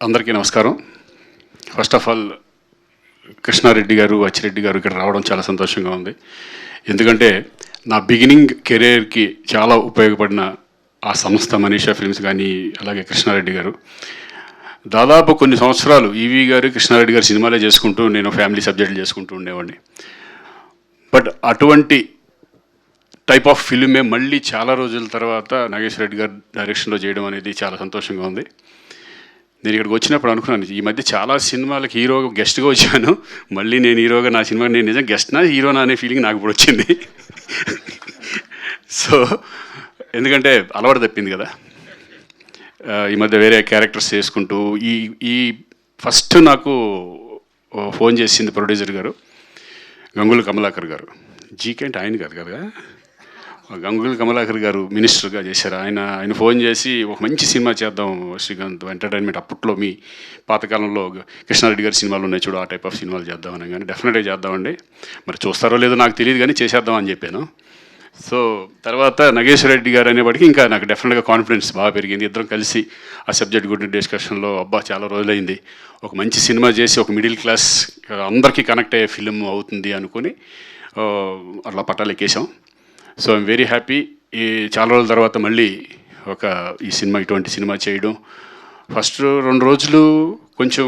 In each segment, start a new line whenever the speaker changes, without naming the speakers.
అందరికీ నమస్కారం. First of all Krishna Reddy గారు, అచ్చిరెడ్డి గారు ఇక్కడ రావడం చాలా సంతోషంగా ఉంది. ఎందుకంటే నా బిగినింగ్ కెరీర్కి చాలా ఉపయోగపడిన ఆ సంస్థ మనీషా ఫిల్మ్స్ కానీ, అలాగే కృష్ణారెడ్డి గారు దాదాపు కొన్ని సంవత్సరాలు ఈవీ గారు, కృష్ణారెడ్డి గారు సినిమాలే చేసుకుంటూ నేను ఫ్యామిలీ సబ్జెక్టులు చేసుకుంటూ ఉండేవాడిని. బట్ అటువంటి టైప్ ఆఫ్ ఫిల్మే మళ్ళీ చాలా రోజుల తర్వాత నాగేశ్వర రెడ్డి గారు డైరెక్షన్లో చేయడం అనేది చాలా సంతోషంగా ఉంది. నేను ఇక్కడికి వచ్చినప్పుడు అనుకున్నాను, ఈ మధ్య చాలా సినిమాలకు హీరోగా గెస్ట్గా వచ్చాను, మళ్ళీ నేను హీరోగా నా సినిమా నేను నిజంగా గెస్ట్నా హీరోనా అనే ఫీలింగ్ నాకు ఇప్పుడు వచ్చింది. సో ఎందుకంటే అలవాటు తప్పింది కదా, ఈ మధ్య వేరే క్యారెక్టర్స్ చేసుకుంటూ ఈ ఫస్ట్ నాకు ఫోన్ చేసింది ప్రొడ్యూసర్ గారు, గంగుల కమలాకర్ గారు. జీకే అంటే ఆయన కాదు కదా, గంగుల కమలాకర్ గారు మినిస్టర్గా చేశారు. ఆయన ఫోన్ చేసి ఒక మంచి సినిమా చేద్దాం శ్రీకాంత్ ఎంటర్టైన్మెంట్, అప్పట్లో మీ పాతకాలంలో కృష్ణారెడ్డి గారి సినిమాలు ఉన్నాయి చూడు, ఆ టైప్ ఆఫ్ సినిమాలు చేద్దామని. కానీ డెఫినెట్గా చేద్దామండి, మరి చూస్తారో లేదో నాకు తెలియదు కానీ చేసేద్దాం అని చెప్పాను. సో తర్వాత నాగేశ్వర రెడ్డి గారు అనేవాడికి ఇంకా నాకు డెఫినెట్గా కాన్ఫిడెన్స్ బాగా పెరిగింది. ఇద్దరం కలిసి ఆ సబ్జెక్ట్ గురించి డిస్కషన్లో అబ్బా చాలా రోజులైంది, ఒక మంచి సినిమా చేసి ఒక మిడిల్ క్లాస్ అందరికీ కనెక్ట్ అయ్యే ఫిలిం అవుతుంది అనుకుని అట్లా పట్టాలు ఎక్కేసాం. So I'm very happy. ఈ చాలా రోజుల తర్వాత మళ్ళీ ఇటువంటి సినిమా చేయడం. ఫస్ట్ 2 రోజులు కొంచెం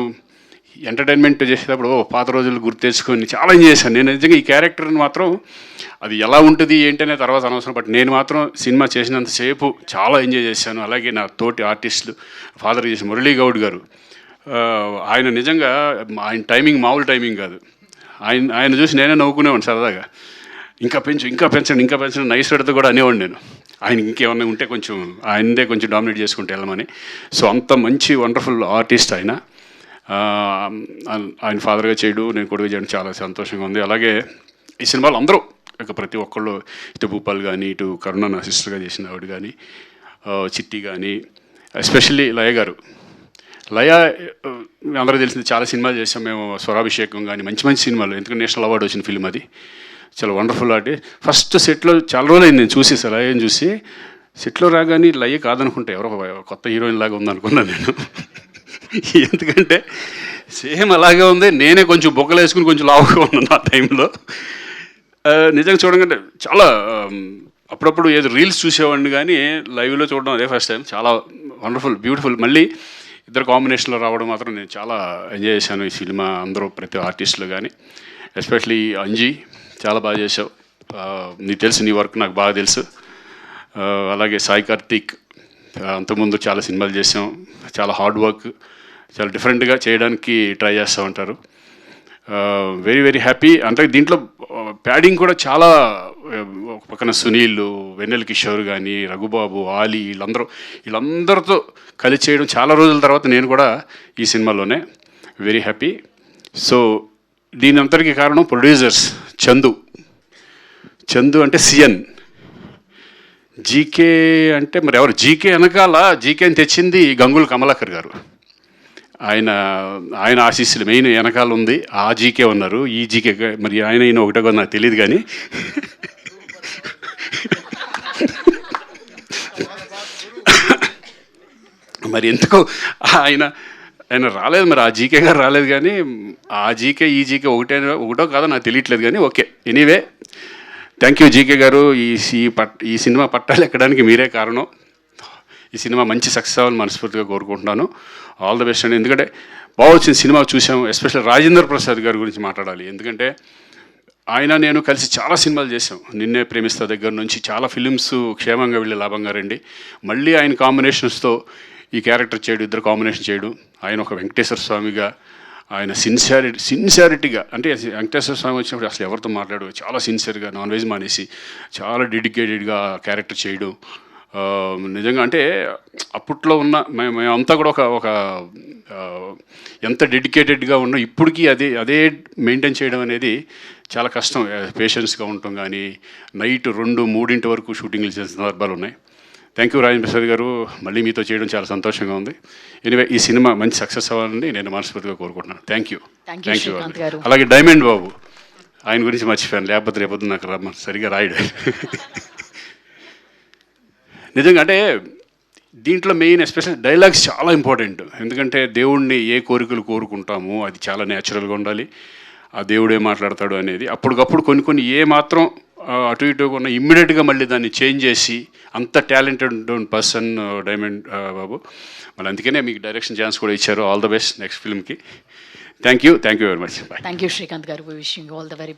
ఎంటర్టైన్మెంట్ చేసేటప్పుడు పాత రోజులు గుర్తు తెచ్చుకొని చాలా ఎంజాయ్ చేశాను. నేను నిజంగా ఈ క్యారెక్టర్ని మాత్రం అది ఎలా ఉంటుంది ఏంటనే తర్వాత అనవసరం, బట్ నేను మాత్రం సినిమా చేసినంతసేపు చాలా ఎంజాయ్ చేశాను. అలాగే నా తోటి ఆర్టిస్టులు, ఫాదర్ చేసిన మురళీ గౌడ్ గారు, ఆయన నిజంగా ఆయన టైమింగ్ మామూలు టైమింగ్ కాదు. ఆయన చూసి నేనే నవ్వుకునేవాడిని సరదాగా, ఇంకా పెంచండి నైస్వెడ్తో కూడా అనేవాడిని నేను. ఆయన ఇంకేమన్నా ఉంటే కొంచెం ఆయనదే కొంచెం డామినేట్ చేసుకుంటే వెళ్ళమని. సో అంత మంచి వండర్ఫుల్ ఆర్టిస్ట్ ఆయన. ఆయన ఫాదర్గా చేయడం, నేను కొడుకు చేయడం చాలా సంతోషంగా ఉంది. అలాగే ఈ సినిమాలు అందరూ ప్రతి ఒక్కళ్ళు, ఇటు భూపాల్ కానీ, ఇటు కరుణ నా సిస్టర్గా చేసిన ఆవిడ కానీ, చిట్టి కానీ, ఎస్పెషల్లీ లయ గారు. లయ అందరూ తెలిసింది, చాలా సినిమాలు చేసాం మేము, స్వరాభిషేకం కానీ మంచి మంచి సినిమాలు, ఎందుకంటే నేషనల్ అవార్డు వచ్చిన ఫిల్మ్ అది. చాలా వండర్ఫుల్ ఆర్టిస్ట్. ఫస్ట్ సెట్లో చాలా రోజులైంది నేను చూసి, లయని చూసి. సెట్లో రాగానే లయ కాదనుకుంటే ఎవరో కొత్త హీరోయిన్ లాగా ఉందనుకున్నాను నేను. ఎందుకంటే సేమ్ అలాగే ఉంది, నేనే కొంచెం బొక్కలు వేసుకుని కొంచెం లావుగా ఉన్నాను ఆ టైంలో. నిజంగా చూడగానే చాలా అప్పుడప్పుడు ఏదో రీల్స్ చూసేవాడిని కానీ లైవ్లో చూడడం అదే ఫస్ట్ టైం. చాలా వండర్ఫుల్, బ్యూటిఫుల్. మళ్ళీ ఇద్దరు కాంబినేషన్లో రావడం మాత్రం నేను చాలా ఎంజాయ్ చేశాను ఈ సినిమా. అందరూ ప్రతి ఆర్టిస్టులు కానీ, ఎస్పెషలీ అంజీ చాలా బాగా చేసావు. నీకు తెలుసు, నీ వర్క్ నాకు బాగా తెలుసు. అలాగే సాయి కార్తీక్, అంతకుముందు చాలా సినిమాలు చేసాం. చాలా హార్డ్ వర్క్, చాలా డిఫరెంట్గా చేయడానికి ట్రై చేస్తూ ఉంటారు. Very very happy. అంటే దీంట్లో ప్యాడింగ్ కూడా చాలా, ఒక పక్కన సునీల్, వెన్నెల కిషోర్ కానీ, రఘుబాబు, ఆలీ, వీళ్ళందరితో కలిసి చేయడం చాలా రోజుల తర్వాత నేను కూడా ఈ సినిమాలోనే. Very happy. సో దీని అంతటికీ కారణం ప్రొడ్యూసర్స్. చందు అంటే సిఎన్, జీకే అంటే మరి ఎవరు? జీకే వెనకాల జీకేని తెచ్చింది గంగుల కమలాకర్ గారు. ఆయన ఆశీస్సులు మెయిన్ వెనకాల ఉంది. ఆ జీకే ఉన్నారు, ఈ జీకే మరి ఆయన ఒకటే నాకు తెలియదు కానీ మరి ఎందుకో ఆయన రాలేదు, మరి ఆ జీకే గారు రాలేదు. కానీ ఆ జీకే ఈ జీకే ఒకటో కాదో నాకు తెలియట్లేదు కానీ okay. Anyway, thank you GK గారు. ఈ సినిమా పట్టాలు ఎక్కడానికి మీరే కారణం. ఈ సినిమా మంచి సక్సెస్ అవ్వాలని మనస్ఫూర్తిగా కోరుకుంటున్నాను. ఆల్ ద బెస్ట్ అండి. ఎందుకంటే బాగా వచ్చిన సినిమా చూసాము. ఎస్పెషల్ రాజేంద్ర ప్రసాద్ గారి గురించి మాట్లాడాలి. ఎందుకంటే నేను కలిసి చాలా సినిమాలు చేసాం. నిన్నే ప్రేమిస్తా దగ్గర నుంచి చాలా ఫిలిమ్స్, క్షేమంగా వెళ్ళి లాభంగా రండి. మళ్ళీ ఆయన కాంబినేషన్స్తో ఈ క్యారెక్టర్ చేయడం, ఇద్దరు కాంబినేషన్ చేయడం. ఆయన ఒక వెంకటేశ్వర స్వామిగా, ఆయన సిన్సియారిటీగా, అంటే వెంకటేశ్వర స్వామి వచ్చినప్పుడు అసలు ఎవరితో మాట్లాడు, చాలా సిన్సియర్గా నాన్ వెజ్ మానేసి చాలా డెడికేటెడ్గా క్యారెక్టర్ చేయడం. నిజంగా అంటే అప్పట్లో ఉన్న మేమంతా కూడా ఒక ఎంత డెడికేటెడ్గా ఉన్నా ఇప్పటికీ అదే మెయింటైన్ చేయడం అనేది చాలా కష్టం. పేషెన్స్గా ఉండటం కానీ, నైట్ 2-3 వరకు షూటింగ్లు చేసిన సందర్భాలు ఉన్నాయి. థ్యాంక్ యూ రాజేంద్ర ప్రసాద్ గారు, మళ్ళీ మీతో చేయడం చాలా సంతోషంగా ఉంది. ఎనివే, ఈ సినిమా మంచి సక్సెస్ అవ్వాలని నేను మనస్ఫూర్తిగా కోరుకుంటున్నాను. Thank you. అలాగే డైమండ్ బాబు, ఆయన గురించి మర్చిపోయాను, లేకపోతే రేపొద్దు నాకు సరిగా రాయడు. నిజంగా అంటే దీంట్లో మెయిన్ ఎస్పెషల్ డైలాగ్స్ చాలా ఇంపార్టెంట్. ఎందుకంటే దేవుణ్ణి ఏ కోరికలు కోరుకుంటామో అది చాలా న్యాచురల్గా ఉండాలి. ఆ దేవుడు ఏం మాట్లాడతాడు అనేది అప్పటికప్పుడు కొన్ని ఏ మాత్రం అటు ఇటుగా ఉన్న ఇమ్మీడియట్గా మళ్ళీ దాన్ని చేంజ్ చేసి అంత టాలెంటెడ్ పర్సన్ డైమండ్ బాబు. మళ్ళీ అందుకనే మీకు డైరెక్షన్ ఛాన్స్ కూడా ఇచ్చారు. ఆల్ ద బెస్ట్ నెక్స్ట్ ఫిల్మ్కి. Thank you very much.
Thank you Srikanth garu. Wishing all the very